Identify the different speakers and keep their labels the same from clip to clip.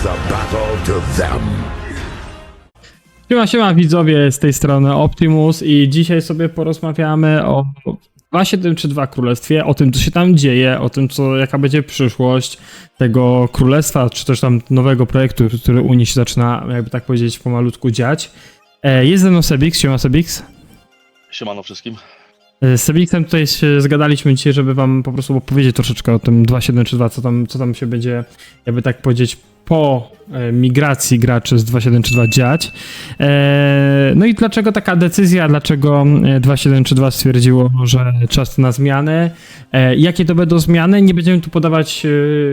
Speaker 1: the battle to them.
Speaker 2: Siema widzowie, z tej strony Optimus i dzisiaj sobie porozmawiamy o 2.7.3.2 Królestwie, o tym co się tam dzieje, o tym jaka będzie przyszłość tego królestwa, czy też tam nowego projektu, który Unii się zaczyna, jakby tak powiedzieć, pomalutku dziać. Jest ze mną Sebix, siema Sebix.
Speaker 3: Siemano wszystkim.
Speaker 2: Z Sebixem tutaj się zgadaliśmy dzisiaj, żeby wam po prostu opowiedzieć troszeczkę o tym 2.7.3.2, co tam się będzie, jakby tak powiedzieć, po migracji graczy z 2.7.3.2 dziać. No i dlaczego taka decyzja, dlaczego 2.7.3.2 stwierdziło, że czas na zmiany, jakie to będą zmiany, nie będziemy tu podawać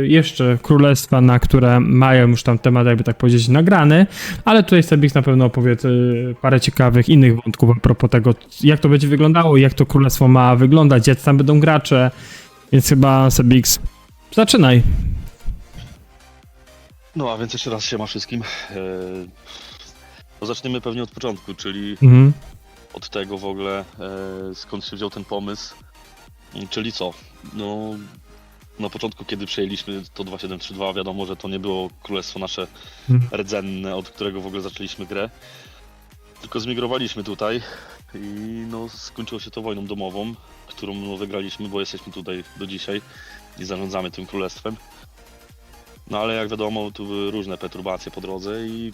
Speaker 2: jeszcze królestwa, na które mają już tam temat, jakby tak powiedzieć, nagrany, ale tutaj Sebix na pewno opowie parę ciekawych innych wątków a propos tego, jak to będzie wyglądało, jak to królestwo ma wyglądać, jak tam będą gracze, więc chyba Sebix, zaczynaj.
Speaker 3: No a więc jeszcze raz siema wszystkim. No zaczniemy pewnie od początku, czyli od tego w ogóle, skąd się wziął ten pomysł. Czyli co? No na początku, kiedy przejęliśmy to 2.7.3.2, wiadomo, że to nie było królestwo nasze rdzenne, od którego w ogóle zaczęliśmy grę. Tylko zmigrowaliśmy tutaj i no skończyło się to wojną domową, którą no, wygraliśmy, bo jesteśmy tutaj do dzisiaj i zarządzamy tym królestwem. No ale jak wiadomo, tu były różne perturbacje po drodze i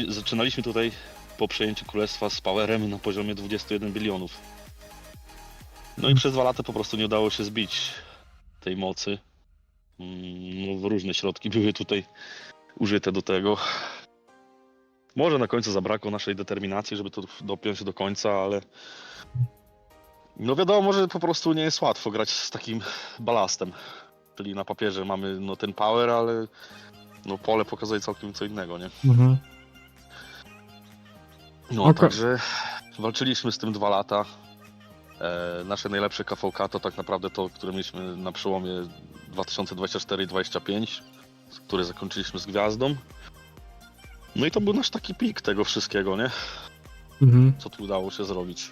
Speaker 3: zaczynaliśmy tutaj po przejęciu królestwa z powerem na poziomie 21 bilionów. No i przez 2 lata po prostu nie udało się zbić tej mocy. No, różne środki były tutaj użyte do tego. Może na końcu zabrakło naszej determinacji, żeby to dopiąć do końca, ale no wiadomo, że po prostu nie jest łatwo grać z takim balastem. Czyli na papierze mamy no, ten power, ale no, pole pokazuje całkiem co innego, nie? No
Speaker 2: Okay.
Speaker 3: Także walczyliśmy z tym 2 lata. Nasze najlepsze KVK to tak naprawdę to, które mieliśmy na przełomie 2024 i 2025, które zakończyliśmy z gwiazdą. No i to był nasz taki pik tego wszystkiego, nie? Co tu udało się zrobić.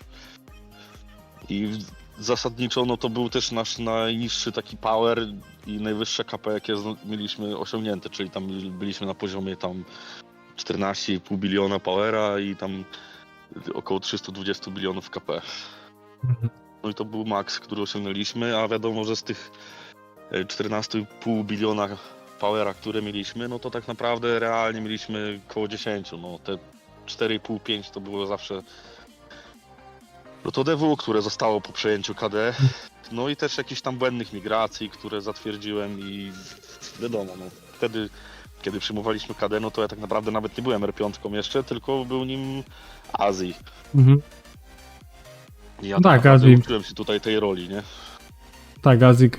Speaker 3: I zasadniczo no to był też nasz najniższy taki power i najwyższe KP jakie mieliśmy osiągnięte, czyli tam byliśmy na poziomie tam 14,5 biliona powera i tam około 320 bilionów KP. No i to był maks, który osiągnęliśmy, a wiadomo, że z tych 14,5 biliona powera, które mieliśmy, no to tak naprawdę realnie mieliśmy około 10, no te 4,5-5 to było zawsze no to DW, które zostało po przejęciu KD, no i też jakichś tam błędnych migracji, które zatwierdziłem i wiadomo, no wtedy, kiedy przyjmowaliśmy KD, no to ja tak naprawdę nawet nie byłem R5 jeszcze, tylko był nim Azji. I ja tak
Speaker 2: Azji.
Speaker 3: uczyłem się tutaj tej roli, nie?
Speaker 2: Tak, Azik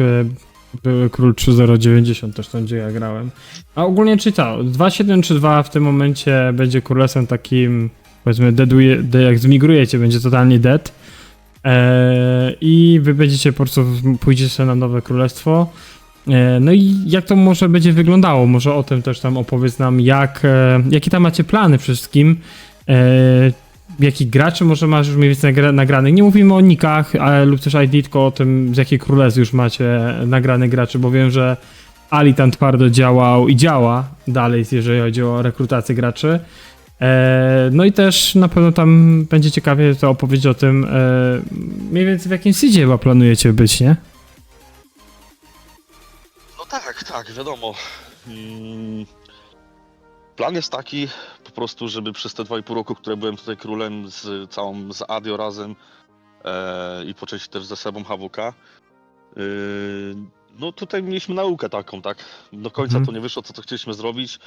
Speaker 2: były król 3090 też tam, gdzie ja grałem. A ogólnie czy co? 2.7.3.2 w tym momencie będzie królestwem takim, powiedzmy, jak zmigrujecie, będzie totalnie dead. I wy będziecie po prostu, pójdziecie na nowe królestwo. No i jak to może będzie wyglądało? Może o tym też tam opowiedz nam, jakie tam macie plany wszystkim. Jakich graczy może masz już mniej więcej nagranych? Nie mówimy o nikach lub też ID, tylko o tym, z jakiej królestw już macie nagrane graczy, bo wiem, że Ali tam twardo działał i działa dalej, jeżeli chodzi o rekrutację graczy. No i też na pewno tam będzie ciekawie to opowiedzieć o tym, mniej więcej w jakim seedzie chyba planujecie być, nie?
Speaker 3: No tak, wiadomo. Plan jest taki po prostu, żeby przez te 2,5 roku, które byłem tutaj królem z Adio razem i po części też ze sobą HWK, no tutaj mieliśmy naukę taką, tak? Do końca to nie wyszło, co chcieliśmy zrobić.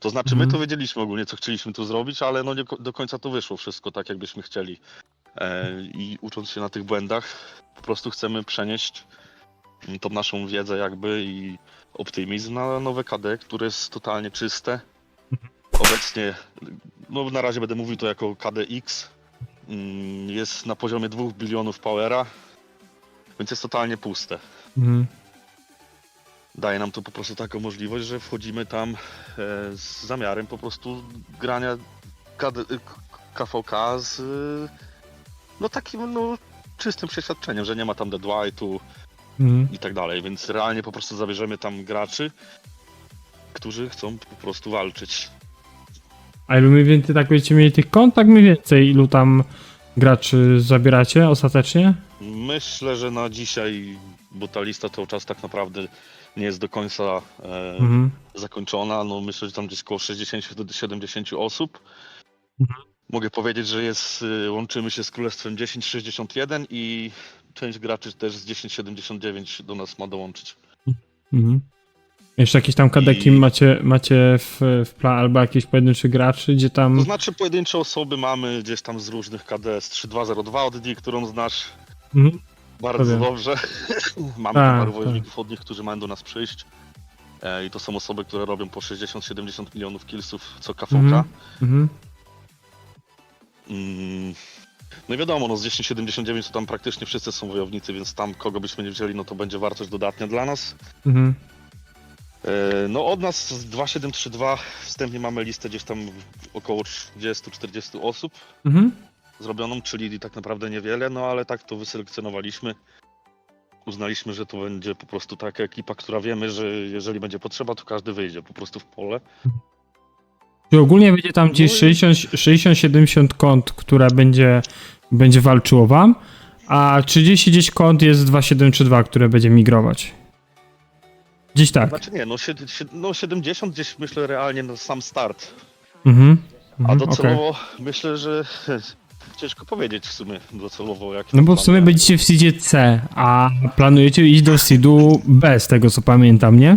Speaker 3: To znaczy my to wiedzieliśmy ogólnie, co chcieliśmy tu zrobić, ale no nie do końca to wyszło wszystko tak, jakbyśmy chcieli. I ucząc się na tych błędach, po prostu chcemy przenieść tą naszą wiedzę jakby i optymizm na nowe KD, które jest totalnie czyste. Obecnie, no na razie będę mówił to jako KDX, jest na poziomie 2 bilionów powera, więc jest totalnie puste. Daje nam to po prostu taką możliwość, że wchodzimy tam z zamiarem po prostu grania KVK z no takim no czystym przeświadczeniem, że nie ma tam deadlightu i tak dalej, więc realnie po prostu zabierzemy tam graczy którzy chcą po prostu walczyć.
Speaker 2: A ilu mniej więcej tak będziecie mieli tych kont? Tak mniej więcej ilu tam graczy zabieracie ostatecznie?
Speaker 3: Myślę, że na dzisiaj, bo ta lista cały czas tak naprawdę nie jest do końca
Speaker 2: Mhm.
Speaker 3: zakończona, no myślę, że tam gdzieś około 60 do 70 osób.
Speaker 2: Mhm.
Speaker 3: Mogę powiedzieć, że łączymy się z Królestwem 1061 i część graczy też z 1079 do nas ma dołączyć.
Speaker 2: Mhm. Jeszcze jakieś tam kadeki
Speaker 3: I-
Speaker 2: macie w plan, albo jakieś pojedynczych graczy, gdzie tam...
Speaker 3: To znaczy pojedyncze osoby mamy gdzieś tam z różnych KDS 3202 od nich, którą znasz
Speaker 2: Mhm.
Speaker 3: bardzo
Speaker 2: Wiem.
Speaker 3: dobrze. Mamy
Speaker 2: Tak,
Speaker 3: paru
Speaker 2: tak.
Speaker 3: wojowników od nich, którzy mają do nas przyjść. I to są osoby, które robią po 60-70 milionów killsów co KVK.
Speaker 2: Mhm. Mhm.
Speaker 3: No i wiadomo, no z 1079 to tam praktycznie wszyscy są wojownicy, więc tam kogo byśmy nie wzięli, no to będzie wartość dodatnia dla nas.
Speaker 2: Mhm.
Speaker 3: No od nas z 2732 wstępnie mamy listę gdzieś tam około 30-40 osób
Speaker 2: Mhm.
Speaker 3: zrobioną, czyli tak naprawdę niewiele, no ale tak to wyselekcjonowaliśmy. Uznaliśmy, że to będzie po prostu taka ekipa, która wiemy, że jeżeli będzie potrzeba, to każdy wyjdzie po prostu w pole.
Speaker 2: Czy ogólnie będzie tam gdzieś
Speaker 3: No i-
Speaker 2: 60-70 kont, która będzie walczyło wam, a 30 gdzieś kont jest 2732, które będzie migrować. Gdzieś tak.
Speaker 3: Znaczy nie, no 70 gdzieś myślę realnie na sam start.
Speaker 2: Mhm.
Speaker 3: A
Speaker 2: Mhm,
Speaker 3: docelowo
Speaker 2: okej.
Speaker 3: myślę, że ciężko powiedzieć w sumie docelowo jak.
Speaker 2: No bo w sumie będziecie w seedzie C, a planujecie iść do seedu B, z tego co pamiętam, nie?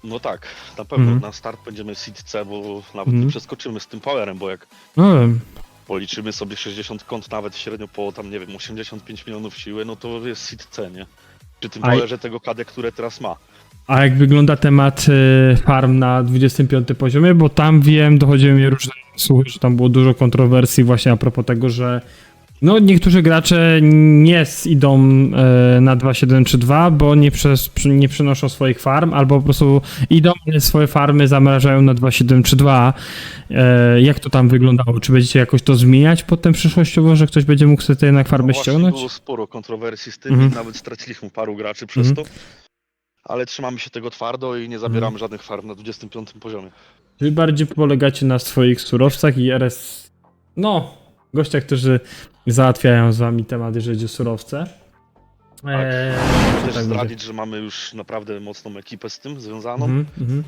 Speaker 3: No tak, na pewno
Speaker 2: Mhm.
Speaker 3: na start będziemy seed C, bo nawet
Speaker 2: Mhm.
Speaker 3: nie przeskoczymy z tym powerem, bo jak
Speaker 2: No wiem.
Speaker 3: policzymy sobie 60 kont nawet średnio po tam nie wiem 85 milionów siły, no to jest seed C, nie? Przy tym
Speaker 2: A-
Speaker 3: powerze tego KD, które teraz ma.
Speaker 2: A jak wygląda temat farm na 25 poziomie? Bo tam wiem, dochodziły mi różne słuchy, że tam było dużo kontrowersji właśnie a propos tego, że no niektórzy gracze nie idą na 2732, bo nie przenoszą swoich farm, albo po prostu idą, ale swoje farmy zamrażają na 2732. Jak to tam wyglądało? Czy będziecie jakoś to zmieniać potem przyszłościowo, że ktoś będzie mógł sobie te jednak farmy
Speaker 3: No właśnie
Speaker 2: ściągnąć?
Speaker 3: było sporo kontrowersji z tym
Speaker 2: Mhm.
Speaker 3: i nawet straciliśmy paru graczy przez
Speaker 2: Mhm.
Speaker 3: to. Ale trzymamy się tego twardo i nie zabieramy żadnych farm na 25 poziomie.
Speaker 2: Wy bardziej polegacie na swoich surowcach i RS... No, gościach, którzy załatwiają z wami temat, jeżeli chodzi o surowce.
Speaker 3: Chcę też
Speaker 2: tak
Speaker 3: zdradzić, że mamy już naprawdę mocną ekipę z tym związaną.
Speaker 2: Mhm.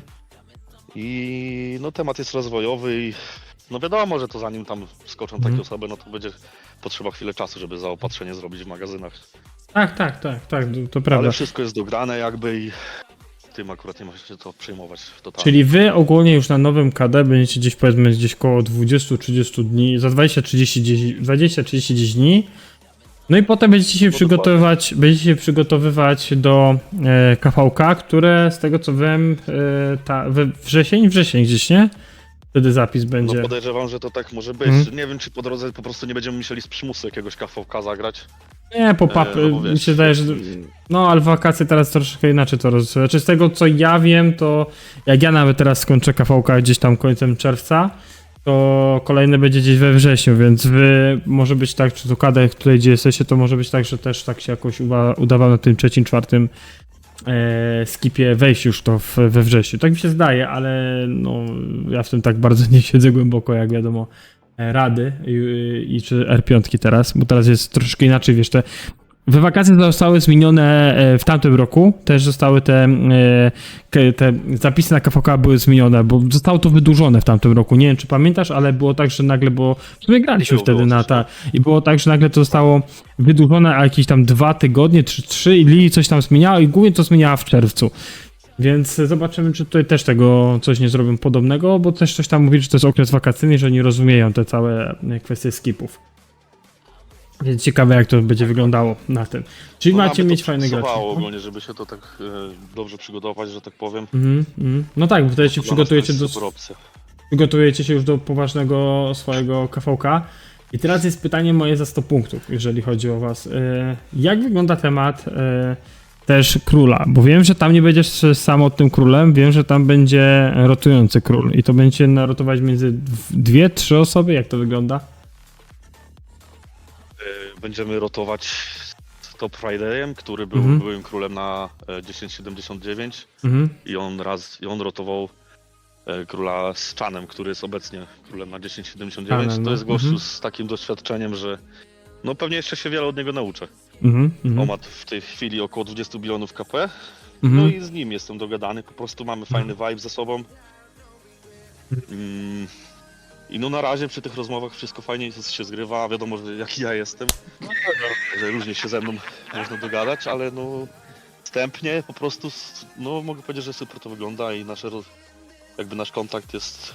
Speaker 3: I no temat jest rozwojowy i no wiadomo, że to zanim tam skoczą takie osoby, no to będzie potrzeba chwilę czasu, żeby zaopatrzenie zrobić w magazynach.
Speaker 2: Tak, to prawda.
Speaker 3: Ale wszystko jest dograne jakby i tym akurat nie ma się co przejmować totalnie.
Speaker 2: Czyli wy ogólnie już na nowym KD będziecie gdzieś powiedzmy gdzieś koło 20-30 dni, za 20-30 dni. No i potem będziecie się przygotowywać do KVK, które z tego co wiem, wrzesień gdzieś, nie? Wtedy zapis będzie.
Speaker 3: No podejrzewam, że to tak może być. Nie wiem, czy po drodze po prostu nie będziemy musieli z przymusu jakiegoś KVK zagrać.
Speaker 2: Nie, pop-up,
Speaker 3: no bo
Speaker 2: mi
Speaker 3: wiesz,
Speaker 2: się zdaje, że... No, ale wakacje teraz troszeczkę inaczej to Znaczy z tego, co ja wiem, to jak ja nawet teraz skończę KVK gdzieś tam końcem czerwca, to kolejne będzie gdzieś we wrześniu, więc wy może być tak, czy to KD, tutaj gdzie jesteście, to może być tak, że też tak się jakoś udawał na tym trzecim, czwartym skipie wejść już to we wrześniu. Tak mi się zdaje, ale no ja w tym tak bardzo nie siedzę głęboko, jak wiadomo, Rady i czy R5 teraz, bo teraz jest troszeczkę inaczej, wiesz, we wakacje zostały zmienione w tamtym roku, też zostały te zapisy na KVK były zmienione, bo zostało to wydłużone w tamtym roku. Nie wiem, czy pamiętasz, ale było tak, że nagle było, w sumie graliśmy wtedy na ta i było tak, że nagle to zostało wydłużone, a jakieś tam 2 tygodnie, czy 3 i Lili coś tam zmieniała i głównie to zmieniała w czerwcu. Więc zobaczymy, czy tutaj też tego coś nie zrobią podobnego, bo też coś tam mówi, że to jest okres wakacyjny, że nie rozumieją te całe kwestie skipów. Więc ciekawe, jak to będzie wyglądało na tym. Czyli
Speaker 3: No,
Speaker 2: macie
Speaker 3: aby
Speaker 2: mieć
Speaker 3: to
Speaker 2: fajne gracze.
Speaker 3: pasowało ogólnie, żeby się to tak dobrze przygotować, że tak powiem.
Speaker 2: No tak, bo wtedy się
Speaker 3: Dla nas to jest super opcja.
Speaker 2: przygotujecie się już do poważnego swojego KVK. I teraz jest pytanie moje za 100 punktów, jeżeli chodzi o was. Jak wygląda temat też króla? Bo wiem, że tam nie będziesz samotnym królem, wiem, że tam będzie rotujący król. I to będzie narotować między 2-3 osoby? Jak to wygląda?
Speaker 3: Będziemy rotować Top Fridayem, który był byłym królem na 1079 i on rotował króla z Chanem, który jest obecnie królem na 1079.
Speaker 2: Chanem,
Speaker 3: To
Speaker 2: no.
Speaker 3: jest gościu z takim doświadczeniem, że no pewnie jeszcze się wiele od niego nauczę. On ma w tej chwili około 20 bilionów KP. No i z nim jestem dogadany, po prostu mamy fajny vibe ze sobą. I no na razie przy tych rozmowach wszystko fajnie się zgrywa, wiadomo, że jaki ja jestem, że różnie się ze mną można dogadać, ale no wstępnie po prostu, no mogę powiedzieć, że super to wygląda i nasz kontakt jest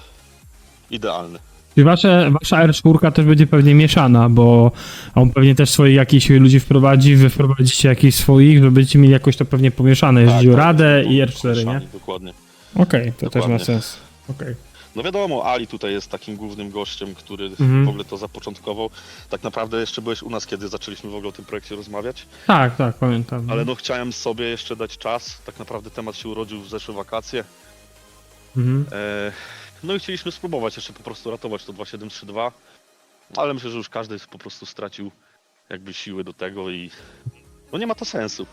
Speaker 3: idealny.
Speaker 2: I wasza R4 też będzie pewnie mieszana, bo on pewnie też swoich jakichś ludzi wprowadzi, wy wprowadzicie jakichś swoich, że będziecie mieli jakoś to pewnie pomieszane, jeżeli chodzi o Radę i R4, nie?
Speaker 3: Dokładnie.
Speaker 2: Okej, to też
Speaker 3: Dokładnie.
Speaker 2: ma sens. Okej.
Speaker 3: No wiadomo, Ali tutaj jest takim głównym gościem, który w ogóle to zapoczątkował. Tak naprawdę jeszcze byłeś u nas, kiedy zaczęliśmy w ogóle o tym projekcie rozmawiać.
Speaker 2: Tak, pamiętam.
Speaker 3: Ale no chciałem sobie jeszcze dać czas. Tak naprawdę temat się urodził w zeszłe wakacje. No i chcieliśmy spróbować jeszcze po prostu ratować to 2732. Ale myślę, że już każdy po prostu stracił jakby siły do tego i no nie ma to sensu.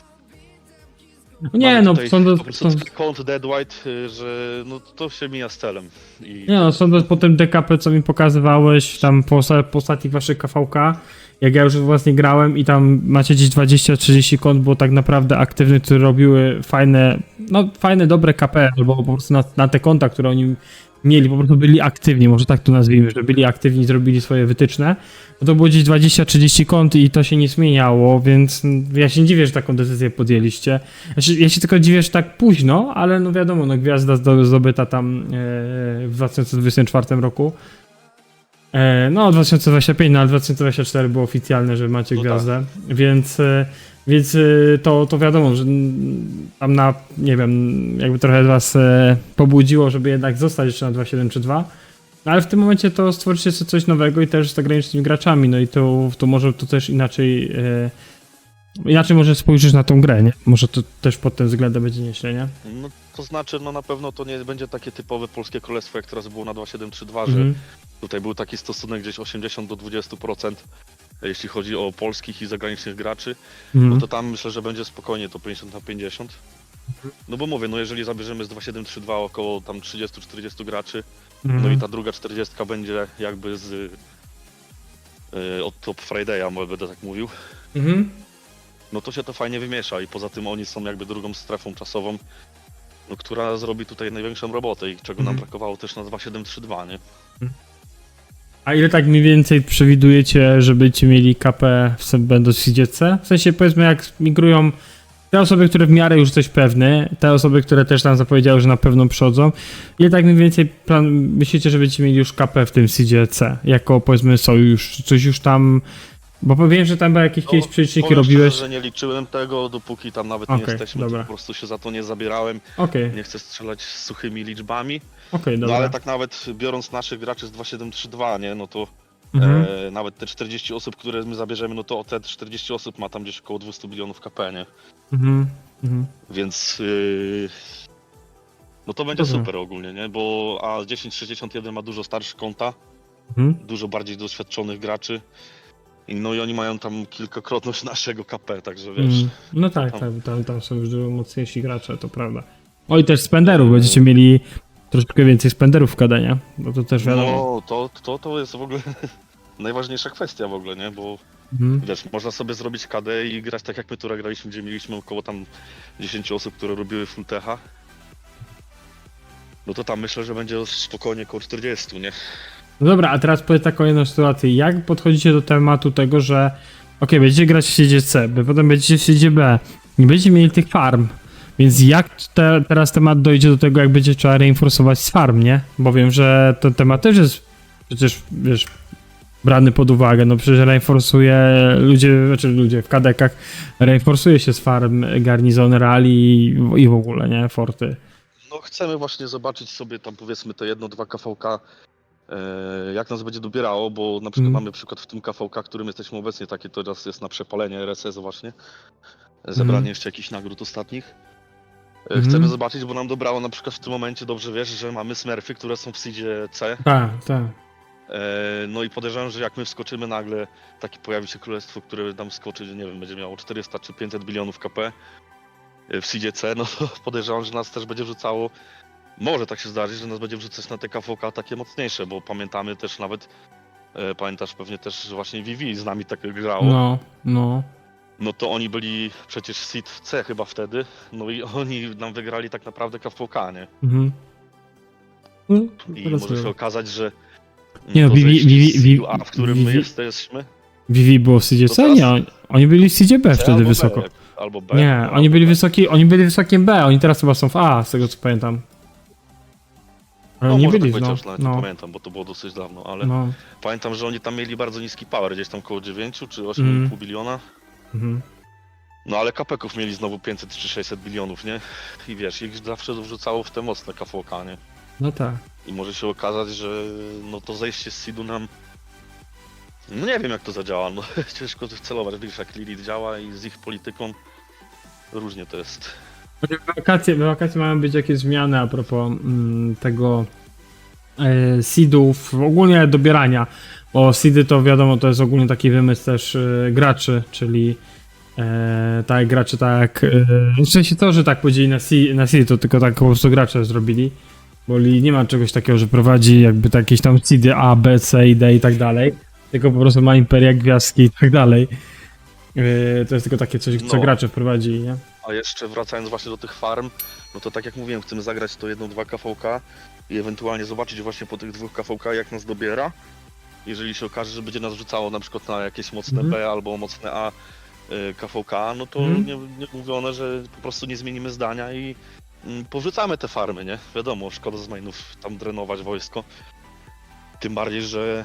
Speaker 2: Nie,
Speaker 3: Mamy
Speaker 2: no
Speaker 3: tutaj
Speaker 2: sądzę,
Speaker 3: po prostu kąt Dead White, że no to się mija z celem.
Speaker 2: sądzę po tym DKP, co mi pokazywałeś tam po ostatnich waszych KVK, jak ja już u was nie grałem i tam macie gdzieś 20-30 kont, było tak naprawdę aktywnych, które robiły fajne, dobre KP, albo po prostu na te konta, które oni mieli, po prostu byli aktywni, może tak to nazwijmy, że byli aktywni, zrobili swoje wytyczne, no to było gdzieś 20-30 kont i to się nie zmieniało, więc ja się nie dziwię, że taką decyzję podjęliście. Ja się tylko dziwię, że tak późno, ale no wiadomo, no gwiazda zdobyta tam w 2024 roku. No 2025, no ale 2024 było oficjalne, że macie
Speaker 3: No
Speaker 2: gwiazdę, więc to wiadomo, że tam nie wiem, jakby trochę was pobudziło, żeby jednak zostać jeszcze na 2.7 czy 2. No ale w tym momencie to stworzycie sobie coś nowego i też z zagranicznymi graczami, no i to może to też inaczej może spojrzysz na tą grę, nie? Może to też pod tym względem będzie nieźle, nie?
Speaker 3: No to znaczy, no na pewno to nie będzie takie typowe polskie królestwo, jak teraz było na 2732, że tutaj był taki stosunek gdzieś 80 do 20%, jeśli chodzi o polskich i zagranicznych graczy, no to tam myślę, że będzie spokojnie to 50/50. No bo mówię, no jeżeli zabierzemy z 2732 około tam 30-40 graczy, no i ta druga 40 będzie jakby od Top Friday'a, będę tak mówił, no to się to fajnie wymiesza i poza tym oni są jakby drugą strefą czasową, no, która zrobi tutaj największą robotę i czego nam brakowało też na 2732, nie?
Speaker 2: A ile tak mniej więcej przewidujecie, że będziecie mieli KP będąc w Seedzie? W sensie powiedzmy, jak migrują te osoby, które w miarę już coś pewne, te osoby, które też tam zapowiedziały, że na pewno przychodzą, ile tak mniej więcej myślicie, że będziecie mieli już KP w tym Seedzie C? Jako powiedzmy sojusz, coś już tam... Bo wiem, że tam były jakieś kiedyś przeliczniki
Speaker 3: powiem
Speaker 2: robiłeś.
Speaker 3: szczerze, że nie liczyłem tego, dopóki tam nawet nie jesteśmy,
Speaker 2: dobra.
Speaker 3: to po prostu się za to nie zabierałem.
Speaker 2: Okej,
Speaker 3: Nie chcę strzelać z suchymi liczbami.
Speaker 2: dobra.
Speaker 3: No ale tak nawet biorąc naszych graczy z 2732, nie, no to nawet te 40 osób, które my zabierzemy, no to te 40 osób ma tam gdzieś około 200 bilionów KP, nie? Więc no to będzie
Speaker 2: Dobra.
Speaker 3: super ogólnie, nie? Bo a 1061 ma dużo starszych konta, dużo bardziej doświadczonych graczy. No i oni mają tam kilkakrotność naszego KP, także wiesz.
Speaker 2: No tak, tam są już dużo mocniejsi gracze, to prawda. O i też spenderów, będziecie mieli troszeczkę więcej spenderów w KD, nie? No to też wiadomo.
Speaker 3: No to jest w ogóle najważniejsza kwestia w ogóle, nie? Bo wiesz, można sobie zrobić KD i grać tak jak my tu graliśmy, gdzie mieliśmy około tam 10 osób, które robiły full techa. No to tam myślę, że będzie spokojnie około 40, nie?
Speaker 2: No dobra, a teraz powiedz taką jedną sytuację. Jak podchodzicie do tematu tego, że będziecie grać w Seedzie C, potem będziecie w Seedzie B, nie będziecie mieli tych farm, więc jak teraz temat dojdzie do tego, jak będzie trzeba reinforsować z farm, nie? Bo wiem, że ten temat też jest przecież, wiesz, brany pod uwagę, no przecież reinforsuje ludzie w kadekach, reinforsuje się z farm garnizon rally i w ogóle, nie? Forty.
Speaker 3: No chcemy właśnie zobaczyć sobie tam powiedzmy te 1-2 KVK, jak nas będzie dobierało, bo na przykład mamy przykład w tym KVK, którym jesteśmy obecnie, takie teraz jest na przepalenie RSS właśnie, zebranie jeszcze jakichś nagród ostatnich. Chcemy zobaczyć, bo nam dobrało na przykład w tym momencie, dobrze wiesz, że mamy smurfy, które są w seedzie C.
Speaker 2: Tak.
Speaker 3: No i podejrzewam, że jak my wskoczymy nagle, takie pojawi się królestwo, które nam wskoczy, nie wiem, będzie miało 400 czy 500 bilionów KP w seedzie C, no to podejrzewam, że nas też będzie wrzucało. Może tak się zdarzyć, że nas będzie wrzucać na te KVK takie mocniejsze, bo pamiętamy też nawet, pamiętasz pewnie też, że właśnie Vivi z nami tak grało.
Speaker 2: No.
Speaker 3: No to oni byli przecież seed C chyba wtedy, no i oni nam wygrali tak naprawdę KVK, nie?
Speaker 2: Mhm. No,
Speaker 3: I
Speaker 2: teraz
Speaker 3: może się
Speaker 2: wiem.
Speaker 3: okazać, że
Speaker 2: Nie no,
Speaker 3: to zejście z seedu A, w którym my
Speaker 2: Vivi-
Speaker 3: jesteśmy,
Speaker 2: Vivi było w seedzie
Speaker 3: To
Speaker 2: C?
Speaker 3: teraz-
Speaker 2: Nie, oni byli w seedzie B
Speaker 3: C
Speaker 2: wtedy
Speaker 3: albo
Speaker 2: wysoko.
Speaker 3: B, albo B.
Speaker 2: Nie,
Speaker 3: no,
Speaker 2: oni byli
Speaker 3: albo B.
Speaker 2: oni byli wysokim B, oni teraz chyba są w A, z tego co pamiętam. Ale
Speaker 3: No
Speaker 2: oni
Speaker 3: może
Speaker 2: byli,
Speaker 3: tak być,
Speaker 2: no,
Speaker 3: już nawet nie
Speaker 2: no,
Speaker 3: pamiętam, bo to było dosyć dawno, ale
Speaker 2: no.
Speaker 3: pamiętam, że oni tam mieli bardzo niski power, gdzieś tam koło 9 czy 8,5 biliona.
Speaker 2: Mhm.
Speaker 3: No ale kapeków mieli znowu 500 czy 600 bilionów, nie? I wiesz, ich zawsze wrzucało w te mocne KVK, nie?
Speaker 2: No tak.
Speaker 3: I może się okazać, że no to zejście z seedu nam... No nie wiem jak to zadziała, no ciężko celować, wiesz jak Lilith działa i z ich polityką różnie to jest.
Speaker 2: Wakacje mają być jakieś zmiany a propos tego seedów, ogólnie dobierania, bo seedy to wiadomo, to jest ogólnie taki wymysł też graczy, czyli tak gracze tak, w sensie to, że tak powiedzieli na seedy, to tylko tak po prostu gracze zrobili, bo nie ma czegoś takiego, że prowadzi jakby jakieś tam seedy A, B, C i D i tak dalej, tylko po prostu ma imperia, gwiazdki i tak dalej. To jest tylko takie coś, co
Speaker 3: No.
Speaker 2: gracze wprowadzili, nie?
Speaker 3: A jeszcze wracając właśnie do tych farm, no to tak jak mówiłem, chcemy zagrać to 1-2 KVK i ewentualnie zobaczyć właśnie po tych 2 KVK jak nas dobiera. Jeżeli się okaże, że będzie nas rzucało na przykład na jakieś mocne B albo mocne A KVK, no to nie mówione, że po prostu nie zmienimy zdania i powrzucamy te farmy, nie? Wiadomo, szkoda z mainów tam drenować wojsko. Tym bardziej, że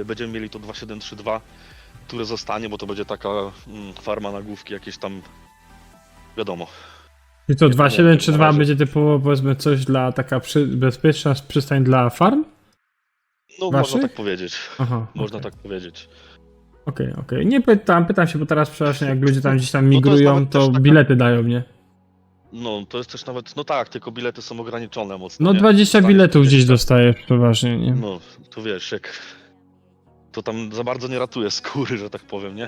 Speaker 3: będziemy mieli to 2-7-3-2, które zostanie, bo to będzie taka farma na główki jakieś tam, wiadomo.
Speaker 2: I to
Speaker 3: Nie
Speaker 2: 2.7.3.2
Speaker 3: razie.
Speaker 2: będzie typowo powiedzmy coś dla taka bezpieczna przystań dla farm?
Speaker 3: No
Speaker 2: Waszych?
Speaker 3: można tak powiedzieć.
Speaker 2: Aha,
Speaker 3: Można
Speaker 2: okej.
Speaker 3: tak powiedzieć.
Speaker 2: Okej. Nie pytam się, bo teraz przepraszam, jak ludzie tam gdzieś tam
Speaker 3: No to jest
Speaker 2: migrują,
Speaker 3: nawet
Speaker 2: to
Speaker 3: też taka-
Speaker 2: bilety dają, nie?
Speaker 3: No to jest też nawet, no tak, tylko bilety są ograniczone mocno.
Speaker 2: No
Speaker 3: nie?
Speaker 2: 20
Speaker 3: Dostaniesz
Speaker 2: biletów gdzieś
Speaker 3: 20.
Speaker 2: dostajesz przeważnie, nie?
Speaker 3: No, to wiesz, jak... To tam za bardzo nie ratuje skóry, że tak powiem, nie?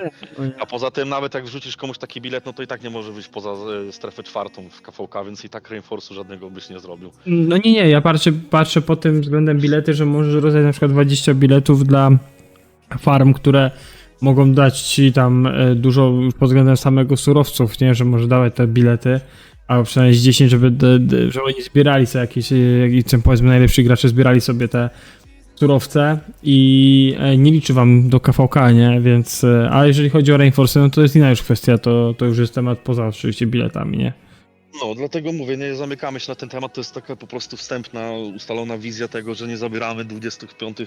Speaker 3: A poza tym nawet jak wrzucisz komuś taki bilet, no to i tak nie może wyjść poza strefę czwartą w KVK, więc i tak reinforce'u żadnego byś nie zrobił.
Speaker 2: No nie, ja patrzę pod tym względem bilety, że możesz rozdać na przykład 20 biletów dla farm, które mogą dać ci tam dużo już pod względem samego surowców, nie? Że może dawać te bilety, albo przynajmniej 10, żeby oni zbierali sobie jakieś powiedzmy najlepsi gracze zbierali sobie te surowce i nie liczy wam do KVK, nie? Więc, a jeżeli chodzi o reinforce, no to jest inna już kwestia, to już jest temat poza oczywiście biletami, nie?
Speaker 3: No, dlatego mówię, nie zamykamy się na ten temat, to jest taka po prostu wstępna, ustalona wizja tego, że nie zabieramy 25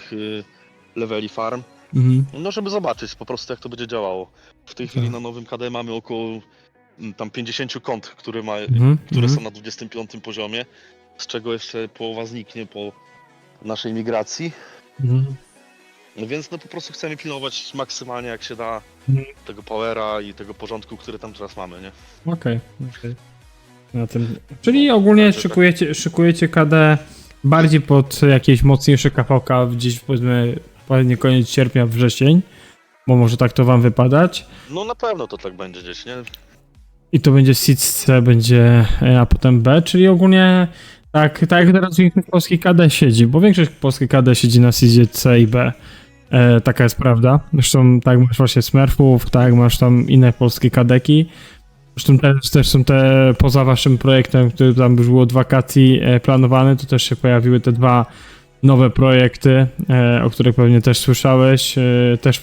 Speaker 3: leveli farm.
Speaker 2: Mhm.
Speaker 3: No, żeby zobaczyć po prostu, jak to będzie działało. W tej chwili na nowym KD mamy około tam 50 kont, które są na 25 poziomie, z czego jeszcze połowa zniknie po naszej migracji.
Speaker 2: Mhm.
Speaker 3: No więc no po prostu chcemy pilnować maksymalnie jak się da
Speaker 2: Mhm.
Speaker 3: tego powera i tego porządku, który tam teraz mamy, nie?
Speaker 2: Okej. Na tym. Czyli ogólnie
Speaker 3: także
Speaker 2: szykujecie KD bardziej pod jakieś mocniejsze KVK gdzieś powiedzmy koniec sierpnia, wrzesień, bo może tak to wam wypadać.
Speaker 3: No na pewno to tak będzie gdzieś, nie?
Speaker 2: I to będzie seed C, będzie, a potem B, czyli ogólnie tak jak teraz większość polskich KD siedzi, bo większość polskich KD siedzi na seedzie C i B. Taka jest prawda. Zresztą tak masz właśnie Smurfów, tak masz tam inne polskie kadeki. Zresztą też są te, poza waszym projektem, który tam już było od wakacji planowany, to też się pojawiły te dwa nowe projekty, o których pewnie też słyszałeś, też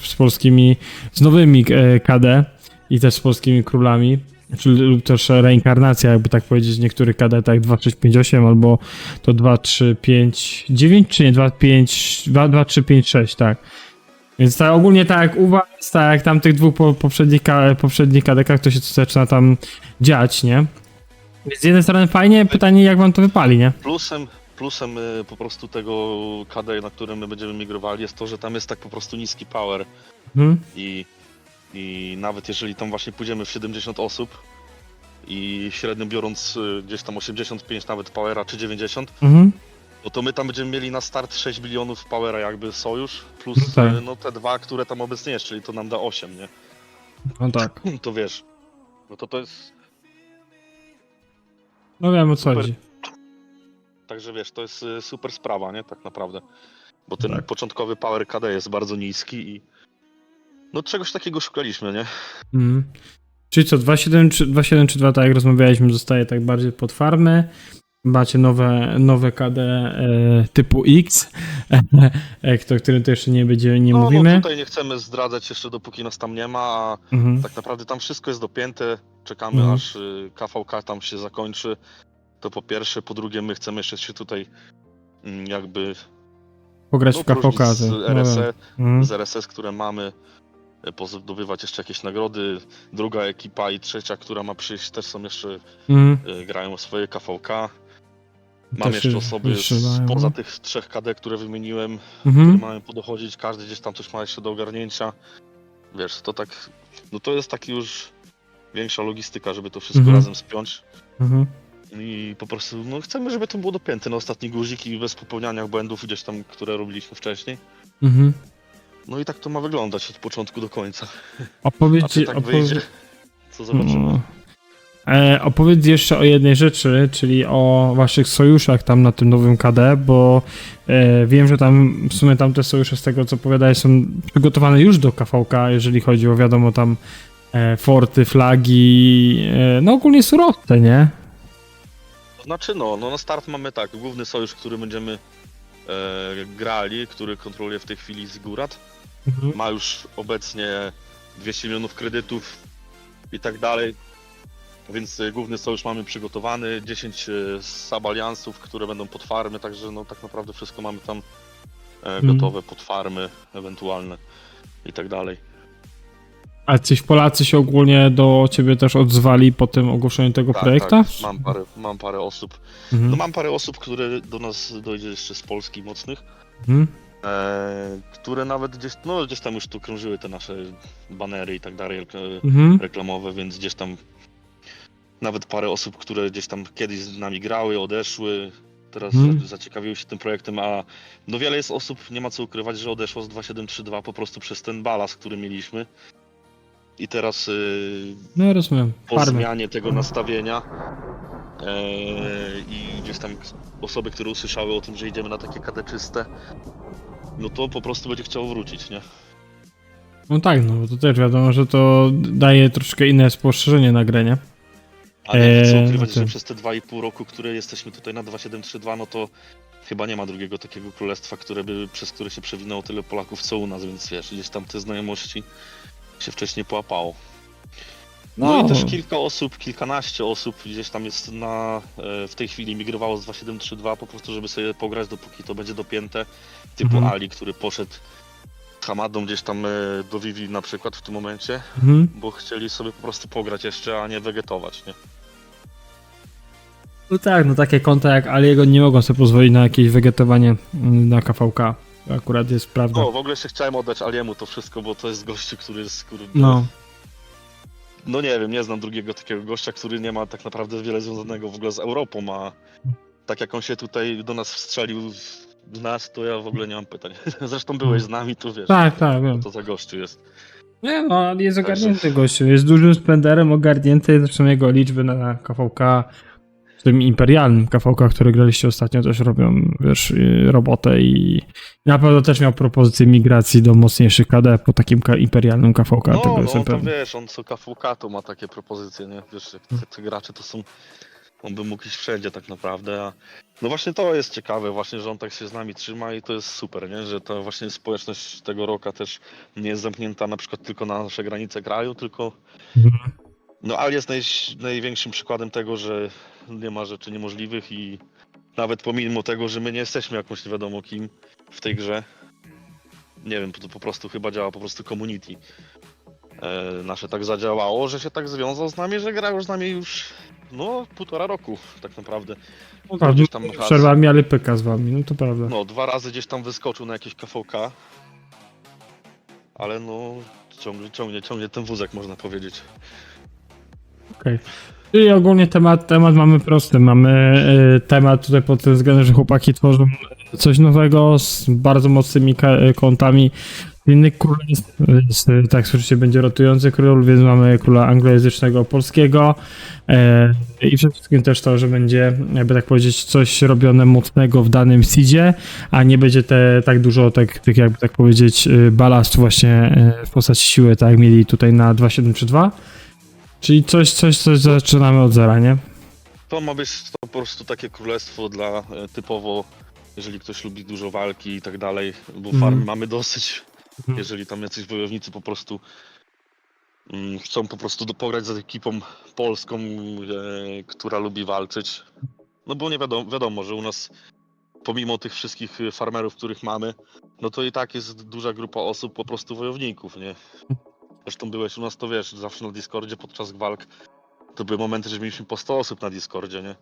Speaker 2: z nowymi KD i też z polskimi królami, czyli lub też reinkarnacja, jakby tak powiedzieć, niektórych KD, tak 2358 albo to 2359 czy nie, 2356, tak. Więc tak ogólnie tak jak u was, tak jak tamtych dwóch poprzednich kadekach, to się zaczyna tam dziać, nie? Więc z jednej strony fajnie, pytanie jak wam to wypali, nie?
Speaker 3: Plusem po prostu tego KD, na którym my będziemy migrowali, jest to, że tam jest tak po prostu niski power
Speaker 2: Mhm.
Speaker 3: i nawet jeżeli tam właśnie pójdziemy w 70 osób i średnio biorąc gdzieś tam 85 nawet powera czy 90, No to my tam będziemy mieli na start 6 milionów powera jakby sojusz, plus
Speaker 2: No tak.
Speaker 3: no te dwa, które tam obecnie jest, czyli to nam da 8, nie?
Speaker 2: No tak.
Speaker 3: To wiesz, no to jest,
Speaker 2: No wiem o co
Speaker 3: Super.
Speaker 2: chodzi.
Speaker 3: także wiesz, to jest super sprawa, nie? Tak naprawdę. Bo ten
Speaker 2: Tak.
Speaker 3: początkowy power KD jest bardzo niski i no czegoś takiego szukaliśmy, nie?
Speaker 2: Mhm. Czyli co, 2.7.3.2, tak jak rozmawialiśmy, zostaje tak bardziej pod farmę. Macie nowe KD typu X, o którym to jeszcze nie
Speaker 3: No
Speaker 2: mówimy.
Speaker 3: tutaj nie chcemy zdradzać jeszcze dopóki nas tam nie ma, a
Speaker 2: Mhm.
Speaker 3: tak naprawdę tam wszystko jest dopięte. Czekamy
Speaker 2: Mhm.
Speaker 3: aż KVK tam się zakończy. To po pierwsze, po drugie my chcemy jeszcze się tutaj jakby
Speaker 2: Pograć
Speaker 3: no,
Speaker 2: w KVK.
Speaker 3: próżnić z
Speaker 2: No,
Speaker 3: RSE,
Speaker 2: mhm.
Speaker 3: z RSS, które mamy, pozdobywać jeszcze jakieś nagrody. Druga ekipa i trzecia, która ma przyjść, też są jeszcze,
Speaker 2: Mhm.
Speaker 3: grają swoje KVK. Mam
Speaker 2: Też
Speaker 3: jeszcze
Speaker 2: się
Speaker 3: osoby
Speaker 2: wytrzymają,
Speaker 3: spoza
Speaker 2: no.
Speaker 3: tych 3 KD, które wymieniłem,
Speaker 2: Mhm.
Speaker 3: które mają podochodzić, każdy gdzieś tam coś ma jeszcze do ogarnięcia. Wiesz, to tak, no to jest taki już większa logistyka, żeby to wszystko
Speaker 2: Mhm.
Speaker 3: razem spiąć.
Speaker 2: Mhm.
Speaker 3: I po prostu, no chcemy, żeby to było dopięte na ostatni guzik i bez popełniania błędów gdzieś tam, które robiliśmy wcześniej.
Speaker 2: Mhm.
Speaker 3: No i tak to ma wyglądać od początku do końca. A
Speaker 2: Opowiedz,
Speaker 3: czy tak wyjdzie, co zobaczymy.
Speaker 2: No. Opowiedz jeszcze o jednej rzeczy, czyli o waszych sojuszach tam na tym nowym KD, bo wiem, że tam w sumie tam te sojusze z tego co powiadałeś są przygotowane już do KVK, jeżeli chodzi o wiadomo tam forty, flagi, no ogólnie surowce, nie?
Speaker 3: Znaczy no na start mamy tak, główny sojusz, który będziemy grali, który kontroluje w tej chwili Zigurat. Ma już obecnie 200 milionów kredytów i tak dalej. Więc główny sojusz mamy przygotowany, 10 subaliansów, które będą pod farmy, także no tak naprawdę wszystko mamy tam gotowe pod farmy ewentualne i tak dalej.
Speaker 2: A coś Polacy się ogólnie do ciebie też odzwali po tym ogłoszeniu tego projektu?
Speaker 3: Tak, mam parę osób.
Speaker 2: Mhm.
Speaker 3: No mam parę osób, które do nas dojdzie jeszcze z Polski mocnych,
Speaker 2: Mhm.
Speaker 3: które nawet gdzieś tam już tu krążyły te nasze banery i tak dalej
Speaker 2: Mhm.
Speaker 3: reklamowe, więc gdzieś tam nawet parę osób, które gdzieś tam kiedyś z nami grały, odeszły, teraz zaciekawiły się tym projektem, a no wiele jest osób, nie ma co ukrywać, że odeszło z 2732 po prostu przez ten balast, który mieliśmy. I teraz
Speaker 2: No rozumiem.
Speaker 3: po
Speaker 2: Farmy.
Speaker 3: zmianie tego nastawienia i gdzieś tam osoby, które usłyszały o tym, że idziemy na takie KD czyste, no to po prostu będzie chciało wrócić, nie?
Speaker 2: No tak, no bo to też wiadomo, że to daje troszkę inne spostrzeżenie na grę, nie?
Speaker 3: A nie ma co ukrywać,
Speaker 2: no to-
Speaker 3: że przez te 2,5 roku, które jesteśmy tutaj na 2732, no to chyba nie ma drugiego takiego królestwa, przez które się przewinęło tyle Polaków co u nas, więc wiesz, gdzieś tam te znajomości się wcześniej połapało. No i też kilka osób, kilkanaście osób gdzieś tam jest w tej chwili migrowało z 2732 po prostu, żeby sobie pograć, dopóki to będzie dopięte. Typu Ali, który poszedł z Hamadą gdzieś tam do Vivi na przykład w tym momencie, bo chcieli sobie po prostu pograć jeszcze, a nie wegetować, nie?
Speaker 2: No tak, no takie konta jak Aliego nie mogą sobie pozwolić na jakieś wegetowanie na KVK. To akurat jest prawda.
Speaker 3: No, w ogóle się chciałem oddać Aliemu to wszystko, bo to jest gościu, który jest,
Speaker 2: No.
Speaker 3: no nie wiem, nie znam drugiego takiego gościa, który nie ma tak naprawdę wiele związanego w ogóle z Europą, a tak jak on się tutaj do nas wstrzelił w nas, to ja w ogóle nie mam pytań. Zresztą byłeś z nami, to wiesz,
Speaker 2: Tak, wiem.
Speaker 3: co to za gościu jest.
Speaker 2: Nie no, ale jest ogarnięty gościu. Jest dużym spenderem, ogarnięty. Zresztą jego liczby na KVK, w tym imperialnym KVK, który graliście ostatnio, też robią, wiesz, robotę i na pewno też miał propozycję migracji do mocniejszych KD po takim imperialnym KVK.
Speaker 3: No,
Speaker 2: tego jestem
Speaker 3: to
Speaker 2: pewny.
Speaker 3: wiesz, on co KVK to ma takie propozycje, nie? Wiesz, jak te gracze to są, on by mógł iść wszędzie tak naprawdę, a no właśnie to jest ciekawe właśnie, że on tak się z nami trzyma i to jest super, nie? Że ta właśnie społeczność tego roka też nie jest zamknięta na przykład tylko na nasze granice kraju, tylko no Ali jest największym przykładem tego, że nie ma rzeczy niemożliwych i nawet pomimo tego, że my nie jesteśmy jakąś nie wiadomo kim w tej grze, nie wiem, to po prostu chyba działa po prostu community. Nasze tak zadziałało, że się tak związał z nami, że gra już z nami już no 1,5 roku tak naprawdę.
Speaker 2: No tak,
Speaker 3: Gdzieś tam
Speaker 2: z przerwami, ale pyka z wami, no to prawda.
Speaker 3: No 2 razy gdzieś tam wyskoczył na jakieś KVK, ale no ciągnie ten wózek można powiedzieć.
Speaker 2: Okej. Czyli ogólnie temat mamy prosty. Mamy temat tutaj pod tym względem, że chłopaki tworzą coś nowego z bardzo mocnymi kontami innych królestw. Tak słyszycie, będzie rotujący król, więc mamy króla anglojęzycznego, polskiego i przede wszystkim też to, że będzie, jakby tak powiedzieć, coś robione mocnego w danym seedzie, a nie będzie tak dużo tych, jakby tak powiedzieć, balastu właśnie w postaci siły, tak jak mieli tutaj na 2.7.3.2. Czyli coś zaczynamy od zera, nie?
Speaker 3: To ma być to po prostu takie królestwo dla typowo, jeżeli ktoś lubi dużo walki i tak dalej, bo farmy mamy dosyć. Jeżeli tam jacyś wojownicy po prostu chcą po prostu pograć z ekipą polską, która lubi walczyć. No bo nie wiadomo, że u nas pomimo tych wszystkich farmerów, których mamy, no to i tak jest duża grupa osób, po prostu wojowników, nie? Zresztą byłeś u nas, to wiesz, zawsze na Discordzie podczas walk to były momenty, że mieliśmy po 100 osób na Discordzie, nie?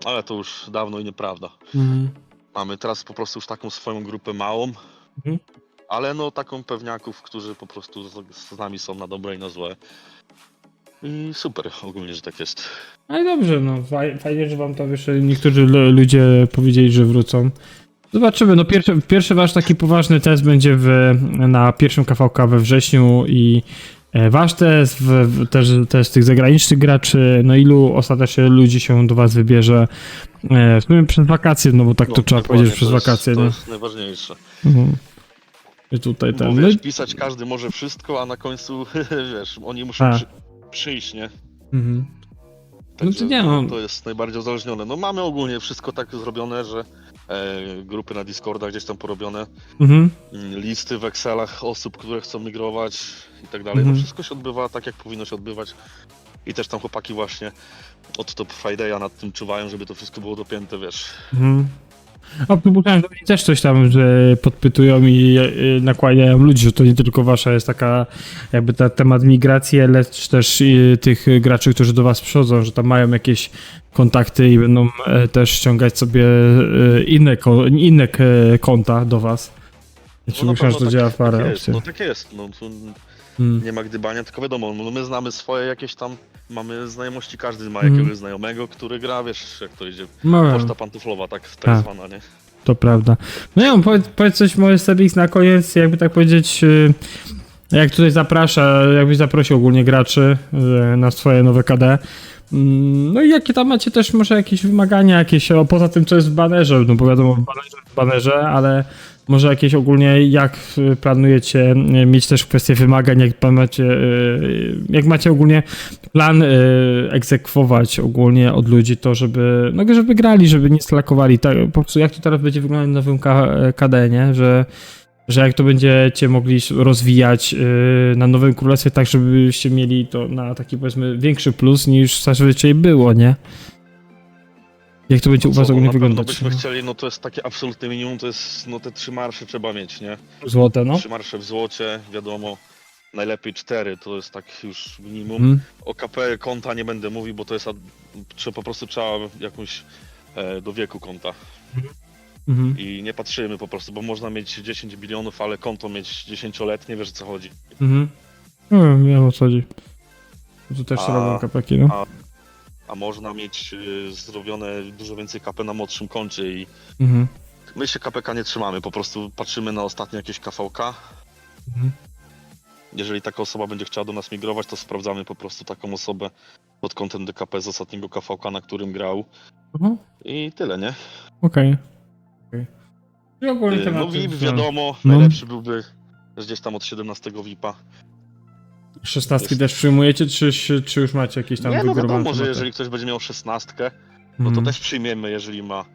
Speaker 3: Ale to już dawno i nieprawda. Mamy teraz po prostu już taką swoją grupę małą, ale no taką pewniaków, którzy po prostu z nami są na dobre i na złe. I super ogólnie, że tak jest.
Speaker 2: No i dobrze, no fajnie, że wam tam jeszcze niektórzy ludzie powiedzieli, że wrócą. Zobaczymy, no pierwszy wasz taki poważny test będzie na pierwszym KVK we wrześniu i wasz test, też tych zagranicznych graczy, no ilu ostatecznie ludzi się do was wybierze w sumie przez wakacje, no bo tak to trzeba powiedzieć, że przez wakacje,
Speaker 3: to
Speaker 2: nie?
Speaker 3: jest najważniejsze.
Speaker 2: I tutaj
Speaker 3: Bo wiesz, pisać każdy może wszystko, a na końcu, wiesz, oni muszą przyjść, nie? Także
Speaker 2: no to nie, no.
Speaker 3: to jest najbardziej uzależnione. No mamy ogólnie wszystko tak zrobione, że grupy na Discorda gdzieś tam porobione, listy w Excelach osób, które chcą migrować i tak dalej. No wszystko się odbywa tak, jak powinno się odbywać. I też tam chłopaki właśnie od Top Friday'a nad tym czuwają, żeby to wszystko było dopięte, wiesz.
Speaker 2: A przypuszczam, że oni też coś tam że podpytują i nakłaniają ludzi, że to nie tylko wasza jest taka jakby temat migracji, lecz też tych graczy, którzy do was przychodzą, że tam mają jakieś kontakty i będą też ściągać sobie inne konta do was. Ja przypuszczam, że to działa w parę opcji.
Speaker 3: No tak jest, no tu nie ma gdybania, tylko wiadomo, no my znamy swoje jakieś tam, mamy znajomości, każdy ma jakiegoś znajomego, który gra, wiesz jak to idzie, poczta pantoflowa, tak zwana, nie?
Speaker 2: To prawda. No ja powiedz coś może Sebix na koniec, jakby tak powiedzieć, jak tutaj jakbyś zaprosił ogólnie graczy na swoje nowe KD. No i jakie tam macie też może jakieś wymagania, poza tym co jest w banerze, no bo wiadomo w banerze, ale może jakieś ogólnie jak planujecie mieć też kwestię wymagań, jak macie ogólnie plan egzekwować ogólnie od ludzi to, żeby grali, żeby nie slakowali, tak, po prostu jak to teraz będzie wyglądać w nowym KD, nie? Że jak to będziecie mogli rozwijać na Nowym Królestwie, tak żebyście mieli to na taki powiedzmy większy plus niż zazwyczaj było, nie? Jak to będzie u was ogólnie wyglądać?
Speaker 3: Byśmy chcieli, no to jest takie absolutne minimum, to jest, no te 3 marsze trzeba mieć, nie?
Speaker 2: Złote, no.
Speaker 3: 3 marsze w złocie, wiadomo, najlepiej 4, to jest tak już minimum. O KP konta nie będę mówił, bo to jest, po prostu trzeba jakąś do wieku konta. I nie patrzymy po prostu, bo można mieć 10 bilionów, ale konto mieć 10-letnie, wiesz o co chodzi.
Speaker 2: No, wiem o co chodzi. Tu też robią kapeki, no.
Speaker 3: A można mieć zrobione dużo więcej KP na młodszym koncie i my się KPK nie trzymamy, po prostu patrzymy na ostatnie jakieś KVK. Jeżeli taka osoba będzie chciała do nas migrować, to sprawdzamy po prostu taką osobę pod kątem DKP z ostatniego KVK, na którym grał. I tyle, nie?
Speaker 2: Okej.
Speaker 3: No VIP wiadomo, najlepszy byłby gdzieś tam od 17 VIP-a.
Speaker 2: 16 też przyjmujecie, czy już macie jakieś tam
Speaker 3: nie, no
Speaker 2: wygórowane
Speaker 3: wiadomo, że
Speaker 2: tematy?
Speaker 3: jeżeli ktoś będzie miał 16, no to też przyjmiemy, jeżeli ma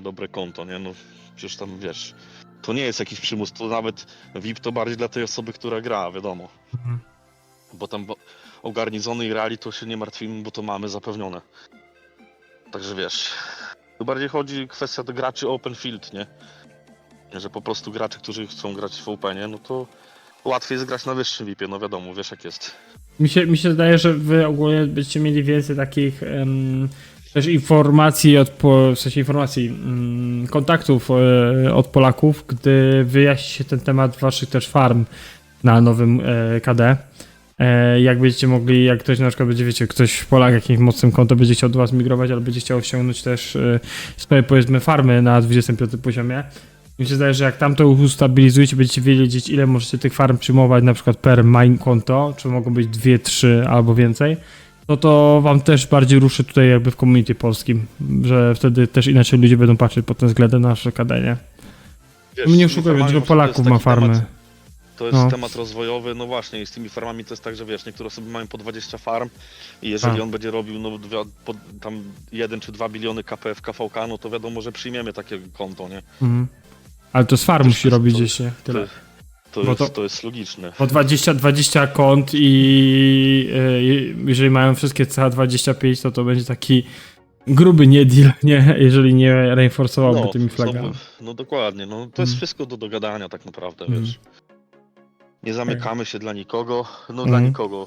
Speaker 3: dobre konto, nie? No przecież tam wiesz, to nie jest jakiś przymus, to nawet VIP to bardziej dla tej osoby, która gra, wiadomo. Bo tam o garnizony i rally to się nie martwimy, bo to mamy zapewnione. Także wiesz, tu bardziej chodzi kwestia do graczy open field, nie? Że po prostu gracze, którzy chcą grać w openie, no to łatwiej jest grać na wyższym VIP-ie, no wiadomo, wiesz jak jest.
Speaker 2: Mi się zdaje, że wy ogólnie będziecie mieli więcej takich też informacji, w sensie informacji, kontaktów od Polaków, gdy wyjaśni się ten temat waszych też farm na nowym KD. Jak będziecie mogli, jak ktoś na przykład będzie, wiecie, ktoś Polak jakimś mocnym konto będzie chciał do was migrować, ale będzie chciał ściągnąć też swoje, powiedzmy, farmy na 25 poziomie. Mi się zdaje, że jak tam to ustabilizujecie, będziecie wiedzieć, ile możecie tych farm przyjmować, na przykład per main konto, czy mogą być 2, 3 albo więcej, no to wam też bardziej ruszy tutaj jakby w community polskim, że wtedy też inaczej ludzie będą patrzeć pod tym względem na nasze KD, nie?
Speaker 3: Wiesz,
Speaker 2: My nie
Speaker 3: z tymi
Speaker 2: oszukujemy,
Speaker 3: farmami
Speaker 2: dużo
Speaker 3: właśnie
Speaker 2: Polaków
Speaker 3: to
Speaker 2: ma
Speaker 3: jest taki
Speaker 2: farmy.
Speaker 3: temat, to jest
Speaker 2: No.
Speaker 3: temat rozwojowy, no właśnie, i z tymi farmami to jest tak, że wiesz, niektóre osoby mają po 20 farm i jeżeli
Speaker 2: Tak.
Speaker 3: on będzie robił no, tam 1 czy 2 biliony KP w KVK, no to wiadomo, że przyjmiemy takie konto, nie?
Speaker 2: Mhm. Ale to z farm
Speaker 3: To
Speaker 2: musi
Speaker 3: jest-
Speaker 2: robić
Speaker 3: to-
Speaker 2: gdzieś, nie? Tyle. Bo
Speaker 3: To jest logiczne.
Speaker 2: Po 20 kont i jeżeli mają wszystkie CH25, to będzie taki gruby nie-deal, nie? Jeżeli nie reinforcowałby tymi flagami.
Speaker 3: No dokładnie, no to jest wszystko do dogadania tak naprawdę, wiesz. Nie zamykamy się dla nikogo, no dla nikogo.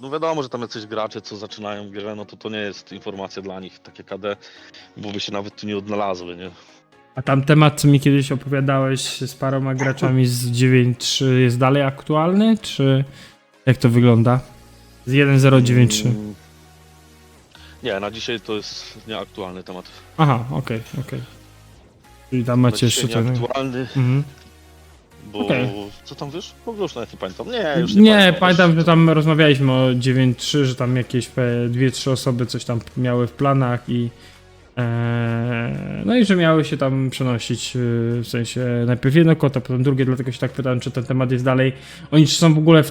Speaker 3: No wiadomo, że tam jacyś gracze, co zaczynają w grze, no to nie jest informacja dla nich, takie KD, bo by się nawet tu nie odnalazły, nie?
Speaker 2: A tam temat, co mi kiedyś opowiadałeś z paroma graczami z 9.3 jest dalej aktualny, czy jak to wygląda? Z 1.093.
Speaker 3: Nie, na dzisiaj to jest nieaktualny temat.
Speaker 2: Aha, okej. Czyli tam macie
Speaker 3: Na
Speaker 2: jeszcze
Speaker 3: dzisiaj
Speaker 2: ten...
Speaker 3: nieaktualny,
Speaker 2: Mhm.
Speaker 3: bo
Speaker 2: Okej.
Speaker 3: co tam wiesz? W ogóle już nawet nie pamiętam. Nie, już
Speaker 2: Nie, pamiętam,
Speaker 3: wiesz,
Speaker 2: że tam rozmawialiśmy o 9.3, że tam jakieś 2-3 osoby coś tam miały w planach i no i że miały się tam przenosić, w sensie najpierw jedno konto, potem drugie, dlatego się tak pytałem, czy ten temat jest dalej. Oni czy są w ogóle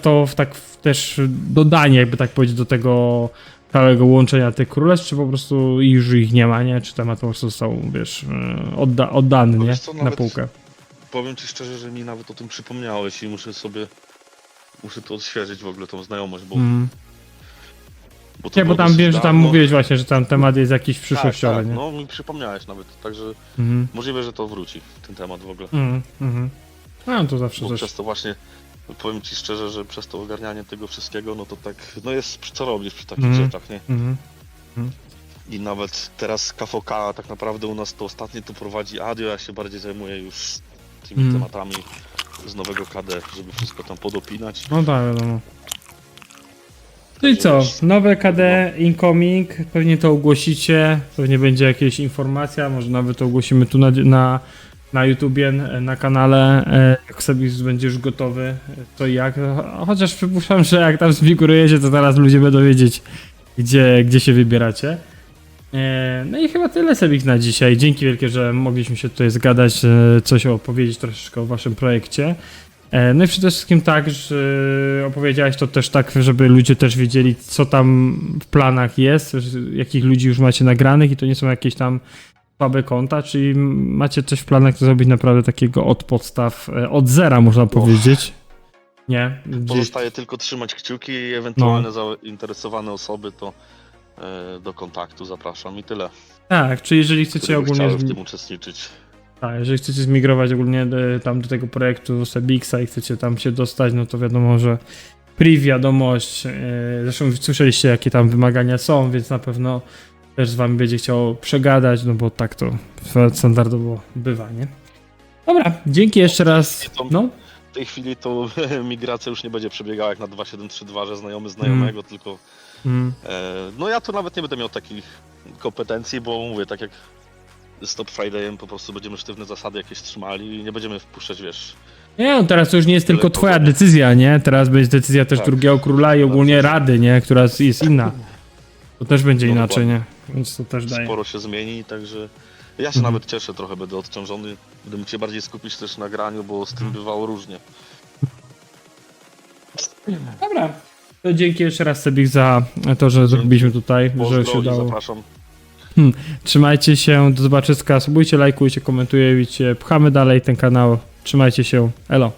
Speaker 2: też dodani, jakby tak powiedzieć, do tego całego łączenia tych królestw, czy po prostu już ich nie ma, nie? Czy temat po prostu został, wiesz, oddany,
Speaker 3: No
Speaker 2: nie?
Speaker 3: wiesz co,
Speaker 2: Na
Speaker 3: nawet-
Speaker 2: półkę.
Speaker 3: Powiem ci szczerze, że mi nawet o tym przypomniałeś i muszę to odświeżyć w ogóle tą znajomość, bo, bo to
Speaker 2: Nie, bo
Speaker 3: było
Speaker 2: tam
Speaker 3: dosyć
Speaker 2: wiem, że tam
Speaker 3: dawno.
Speaker 2: mówiłeś właśnie, że tam temat jest jakiś przyszłościowy,
Speaker 3: tak,
Speaker 2: nie?
Speaker 3: no mi przypomniałeś nawet, także
Speaker 2: Mhm.
Speaker 3: możliwe, że to wróci, ten temat w ogóle.
Speaker 2: No to zawsze
Speaker 3: Bo
Speaker 2: coś.
Speaker 3: przez to właśnie, powiem ci szczerze, że przez to ogarnianie tego wszystkiego, no to tak, no jest co robić przy takich rzeczach, nie?
Speaker 2: Mhm.
Speaker 3: I nawet teraz KVK tak naprawdę u nas to ostatnie to prowadzi Adio, ja się bardziej zajmuję już tymi tematami z nowego KD, żeby wszystko tam podopinać.
Speaker 2: No tak, wiadomo. No i co? Nowe KD incoming, pewnie to ogłosicie, pewnie będzie jakaś informacja, może nawet to ogłosimy tu na YouTubie, na kanale, jak sobie będzie już gotowy, to i jak. Chociaż przypuszczam, że jak tam zmigrujecie, to teraz ludzie będą wiedzieć, gdzie się wybieracie. No i chyba tyle sobie na dzisiaj. Dzięki wielkie, że mogliśmy się tutaj zgadać, coś opowiedzieć troszeczkę o waszym projekcie. No i przede wszystkim tak, że opowiedziałeś to też tak, żeby ludzie też wiedzieli, co tam w planach jest, jakich ludzi już macie nagranych i to nie są jakieś tam słabe konta, czyli macie coś w planach to zrobić naprawdę takiego od podstaw, od zera można powiedzieć. Nie?
Speaker 3: Pozostaje tylko trzymać kciuki i ewentualne zainteresowane osoby to do kontaktu zapraszam i tyle.
Speaker 2: Tak, czy jeżeli chcecie
Speaker 3: Które by
Speaker 2: ogólnie...
Speaker 3: chciały w tym uczestniczyć.
Speaker 2: Tak, jeżeli chcecie zmigrować ogólnie tam do tego projektu Sebixa i chcecie tam się dostać, no to wiadomo, że priv, wiadomość, zresztą słyszeliście jakie tam wymagania są, więc na pewno też z wami będzie chciał przegadać, no bo tak to standardowo bywa, nie? Dobra, dzięki jeszcze raz. No,
Speaker 3: W tej chwili to migracja już nie będzie przebiegała jak na 2732, że znajomy znajomego, tylko no ja tu nawet nie będę miał takich kompetencji, bo mówię, tak jak z Top Friday'em po prostu będziemy sztywne zasady jakieś trzymali i nie będziemy wpuszczać, wiesz,
Speaker 2: nie, no teraz to już nie jest tylko
Speaker 3: Tyle
Speaker 2: twoja
Speaker 3: powodów.
Speaker 2: decyzja, nie? Teraz będzie decyzja też
Speaker 3: Tak.
Speaker 2: drugiego króla i ogólnie rady, nie? Która jest inna. To też będzie
Speaker 3: No
Speaker 2: inaczej,
Speaker 3: dokładnie.
Speaker 2: nie? Więc to też daje.
Speaker 3: sporo się zmieni, także ja się nawet cieszę, trochę będę odciążony, będę mógł się bardziej skupić też na graniu, bo z tym bywało różnie.
Speaker 2: Dobra. To dzięki jeszcze raz Sebik za to, że zrobiliśmy tutaj, że się
Speaker 3: Pozdro i
Speaker 2: udało.
Speaker 3: zapraszam.
Speaker 2: Trzymajcie się, do zobaczyska, subujcie, lajkujcie, komentujcie, pchamy dalej ten kanał. Trzymajcie się, elo.